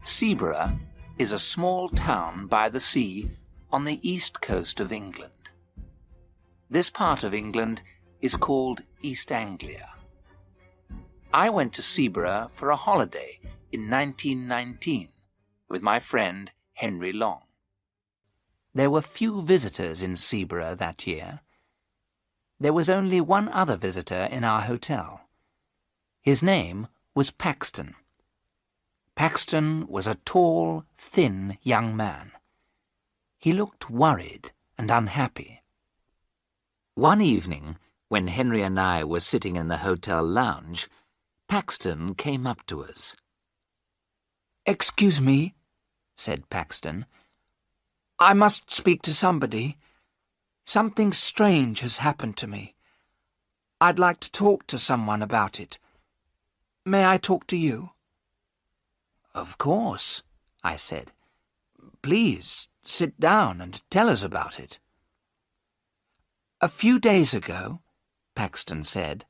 Seaburgh is a small town by the sea on the east coast of England. This part of England is called East Anglia. I went to Seaburgh for a holiday in 1919 with my friend Henry Long. There were few visitors in Seaburgh that year. There was only one other visitor in our hotel. His name was Paxton. Paxton was a tall, thin young man. He looked worried and unhappy. One evening, when Henry and I were sitting in the hotel lounge, Paxton came up to us. "Excuse me," said Paxton. "I must speak to somebody. Something strange has happened to me. I'd like to talk to someone about it. May I talk to you?" "Of course," I said. "Please sit down and tell us about it." "A few days ago," Paxton said,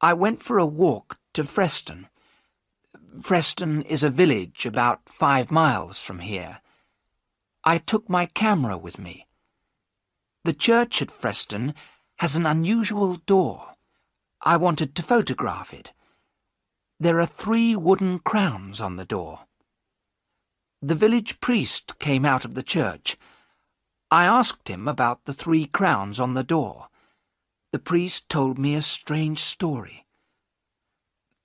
"I went for a walk to Freston. Freston is a village about 5 miles from here. I took my camera with me. The church at Freston has an unusual door. I wanted to photograph it. There are 3 wooden crowns on the door. The village priest came out of the church. I asked him about the 3 crowns on the door. The priest told me a strange story.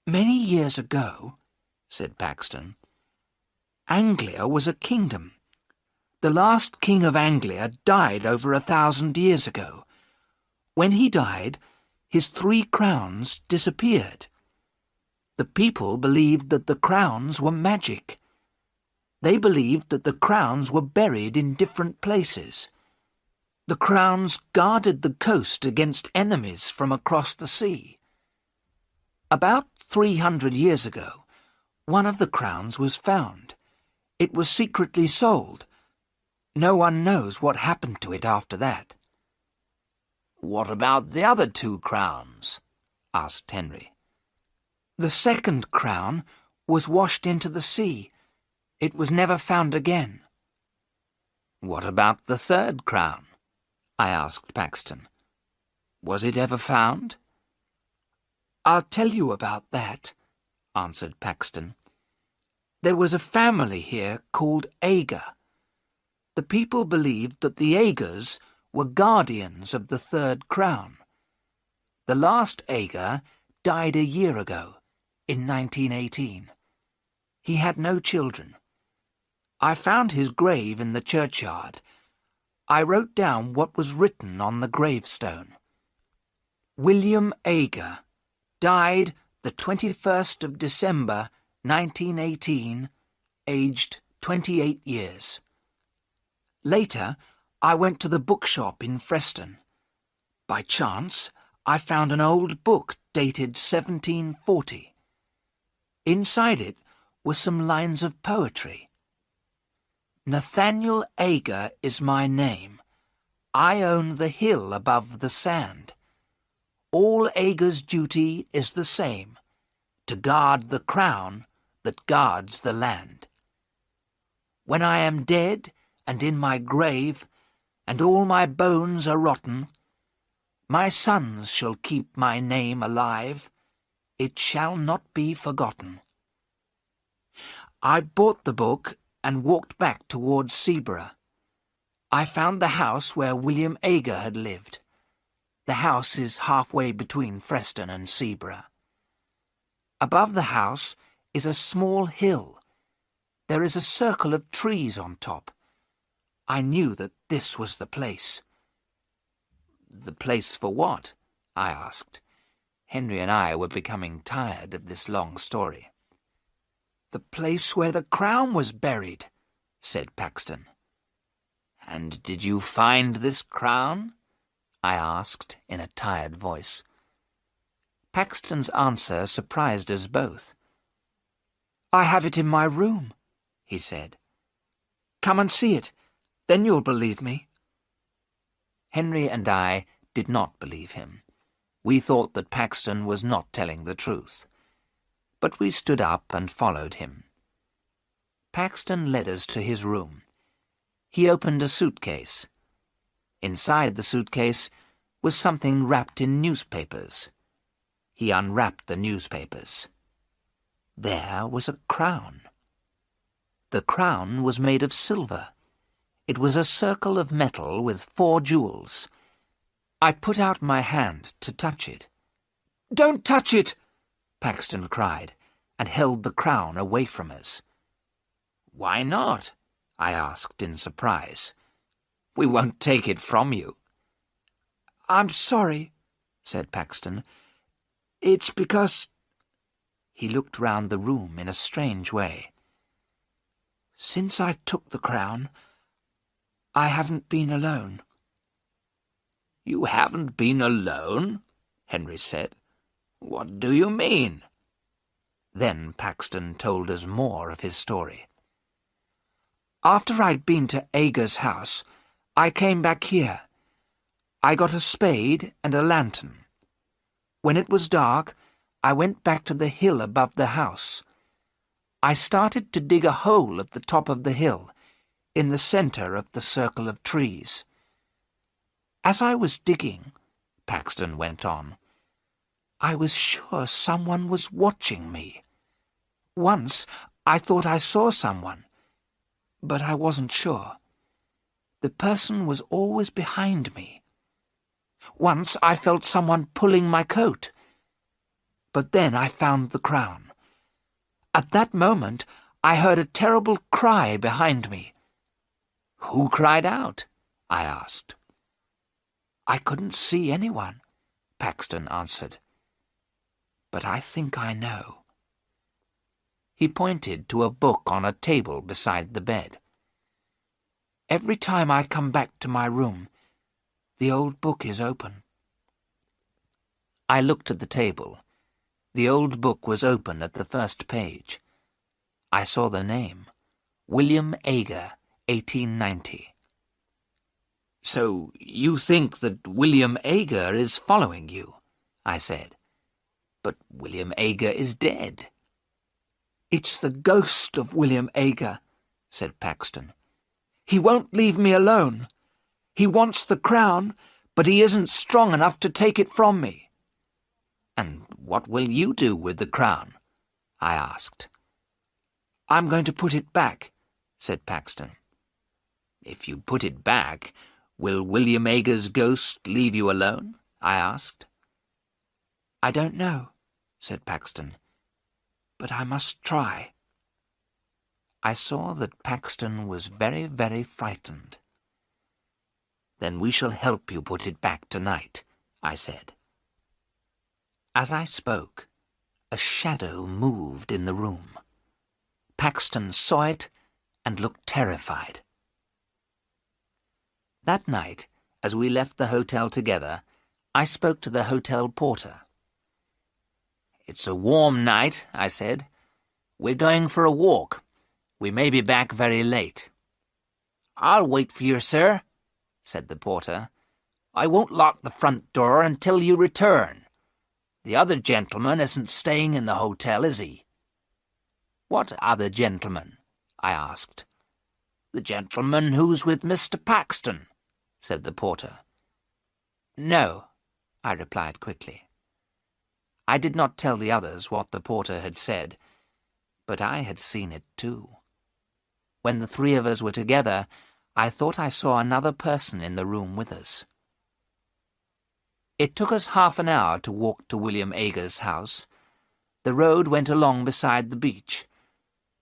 Many years ago," said Paxton, "Anglia was a kingdom. The last king of Anglia died over 1,000 years ago. When he died, his 3 crowns disappeared. The people believed that the crowns were magic. They believed that the crowns were buried in different places. The crowns guarded the coast against enemies from across the sea. About 300 years ago, one of the crowns was found. It was secretly sold. No one knows what happened to it after that." "What about the other 2 crowns?" asked Henry. "The second crown was washed into the sea. It was never found again." "What about the 3rd crown?" I asked Paxton. "Was it ever found?" "I'll tell you about that," answered Paxton. "There was a family here called Ager. The people believed that the Agers were guardians of the 3rd crown. The last Ager died a year ago, in 1918. He had no children. I found his grave in the churchyard. I wrote down what was written on the gravestone. William Ager died the 21st of December, 1918, aged 28 years. Later, I went to the bookshop in Freston. By chance, I found an old book dated 1740. Inside it were some lines of poetry. "Nathaniel Ager is my name. I own the hill above the sand. All Ager's duty is the same, to guard the crown that guards the land. When I am dead and in my grave, and all my bones are rotten, my sons shall keep my name alive. It shall not be forgotten." I bought the book and walked back towards Seaburgh. I found the house where William Ager had lived. The house is halfway between Freston and Seaburgh. Above the house is a small hill. There is a circle of trees on top. I knew that this was the place. "The place for what?" I asked. Henry and I were becoming tired of this long story. "The place where the crown was buried," said Paxton. "And did you find this crown?" I asked in a tired voice. Paxton's answer surprised us both. "I have it in my room," he said. "Come and see it, then you'll believe me." Henry and I did not believe him. We thought that Paxton was not telling the truth. But we stood up and followed him. Paxton led us to his room. He opened a suitcase. Inside the suitcase was something wrapped in newspapers. He unwrapped the newspapers. There was a crown. The crown was made of silver. It was a circle of metal with 4 jewels. I put out my hand to touch it. "Don't touch it!" Paxton cried, and held the crown away from us. "Why not?" I asked in surprise. "We won't take it from you." "I'm sorry," said Paxton. "It's because—" He looked round the room in a strange way. "Since I took the crown, I haven't been alone." "You haven't been alone?" Henry said. "What do you mean?" Then Paxton told us more of his story. "After I'd been to Aga's house, I came back here. I got a spade and a lantern. When it was dark, I went back to the hill above the house. I started to dig a hole at the top of the hill, in the centre of the circle of trees. As I was digging," Paxton went on, "I was sure someone was watching me. Once I thought I saw someone, but I wasn't sure. The person was always behind me. Once I felt someone pulling my coat. But then I found the crown. At that moment I heard a terrible cry behind me." "Who cried out?" I asked. "I couldn't see anyone," Paxton answered. "But I think I know." He pointed to a book on a table beside the bed. "Every time I come back to my room, the old book is open." I looked at the table. The old book was open at the first page. I saw the name, William Aga, 1890. "So you think that William Aga is following you?" I said. "But William Aga is dead." "It's the ghost of William Aga," said Paxton. "He won't leave me alone. He wants the crown, but he isn't strong enough to take it from me." "And what will you do with the crown?" I asked. "I'm going to put it back," said Paxton. "If you put it back, will William Aga's ghost leave you alone?" I asked. "I don't know," said Paxton, "but I must try." I saw that Paxton was very, very frightened. "Then we shall help you put it back tonight," I said. As I spoke, a shadow moved in the room. Paxton saw it and looked terrified. That night, as we left the hotel together, I spoke to the hotel porter. "It's a warm night," I said. "We're going for a walk. We may be back very late." "I'll wait for you, sir," said the porter. "I won't lock the front door until you return. The other gentleman isn't staying in the hotel, is he?" "What other gentleman?" I asked. "The gentleman who's with Mr. Paxton," said the porter. "No," I replied quickly. I did not tell the others what the porter had said, but I had seen it too. When the 3 of us were together, I thought I saw another person in the room with us. It took us half an hour to walk to William Aga's house. The road went along beside the beach.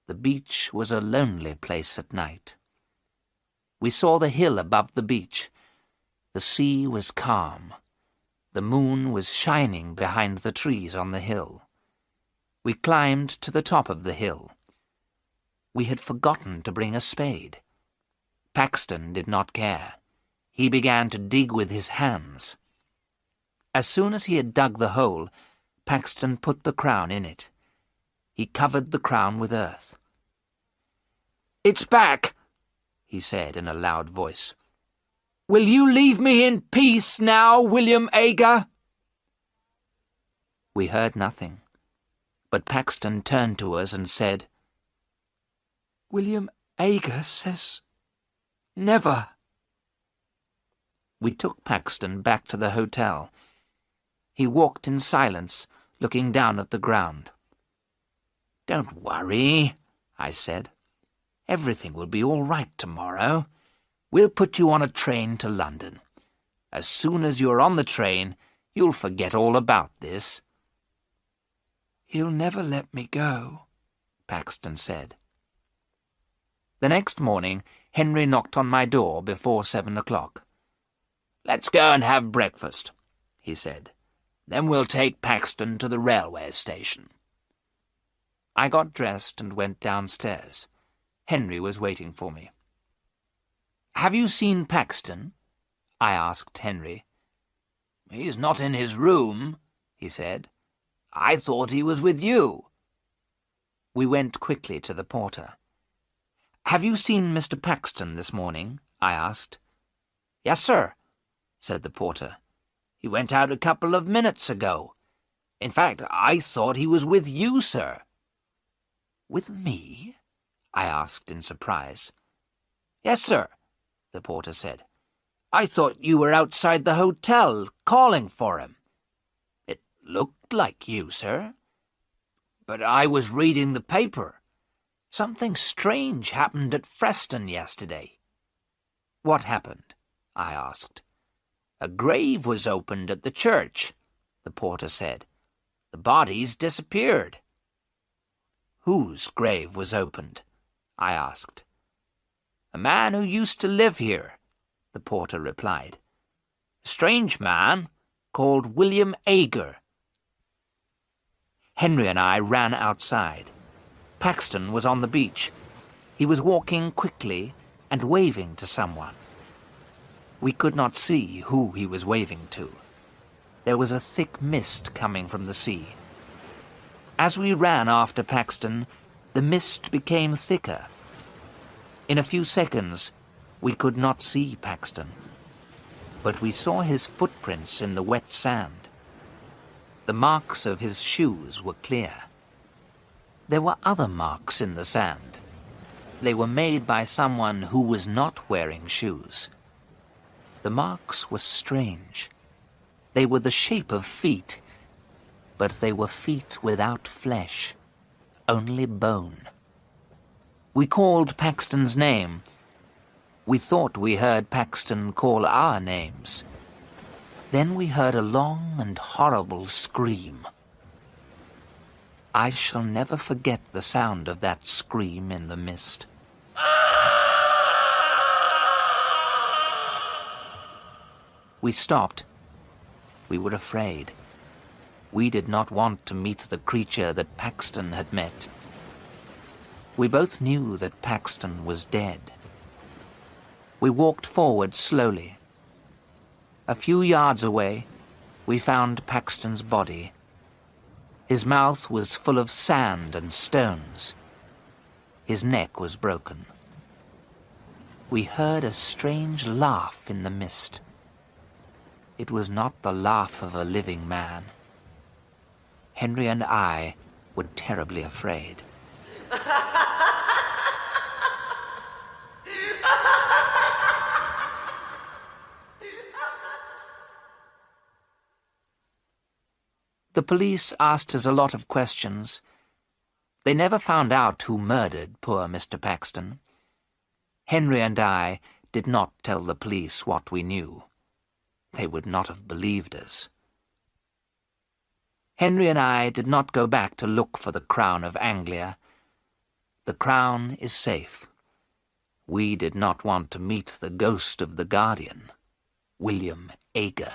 The beach was a lonely place at night. We saw the hill above the beach. The sea was calm. The moon was shining behind the trees on the hill. We climbed to the top of the hill. We had forgotten to bring a spade. Paxton did not care. He began to dig with his hands. As soon as he had dug the hole, Paxton put the crown in it. He covered the crown with earth. "It's back," he said in a loud voice. "Will you leave me in peace now, William Aga?" We heard nothing, but Paxton turned to us and said, William Ager says never. We took Paxton back to the hotel. He walked in silence, looking down at the ground. "Don't worry," I said. "Everything will be all right tomorrow. We'll put you on a train to London. As soon as you're on the train, you'll forget all about this." "He'll never let me go," Paxton said. The next morning, Henry knocked on my door before 7 o'clock. "Let's go and have breakfast," he said. "Then we'll take Paxton to the railway station." I got dressed and went downstairs. Henry was waiting for me. "Have you seen Paxton?" I asked Henry. "He's not in his room," he said. "I thought he was with you." We went quickly to the porter. "Have you seen Mr. Paxton this morning?" I asked. "Yes, sir," said the porter. "He went out a couple of minutes ago. In fact, I thought he was with you, sir." "With me?" I asked in surprise. "Yes, sir," the porter said. "I thought you were outside the hotel, calling for him. It looked like you, sir. But I was reading the paper. Something strange happened at Freston yesterday." "What happened?" I asked. "A grave was opened at the church," the porter said. "The bodies disappeared." "Whose grave was opened?" I asked. "A man who used to live here," the porter replied. "A strange man called William Ager." Henry and I ran outside. Paxton was on the beach. He was walking quickly and waving to someone. We could not see who he was waving to. There was a thick mist coming from the sea. As we ran after Paxton, the mist became thicker. In a few seconds, we could not see Paxton, but we saw his footprints in the wet sand. The marks of his shoes were clear. There were other marks in the sand. They were made by someone who was not wearing shoes. The marks were strange. They were the shape of feet, but they were feet without flesh, only bone. We called Paxton's name. We thought we heard Paxton call our names. Then we heard a long and horrible scream. I shall never forget the sound of that scream in the mist. We stopped. We were afraid. We did not want to meet the creature that Paxton had met. We both knew that Paxton was dead. We walked forward slowly. A few yards away, we found Paxton's body. His mouth was full of sand and stones. His neck was broken. We heard a strange laugh in the mist. It was not the laugh of a living man. Henry and I were terribly afraid. The police asked us a lot of questions. They never found out who murdered poor Mr. Paxton. Henry and I did not tell the police what we knew. They would not have believed us. Henry and I did not go back to look for the crown of Anglia. The crown is safe. We did not want to meet the ghost of the guardian, William Ager.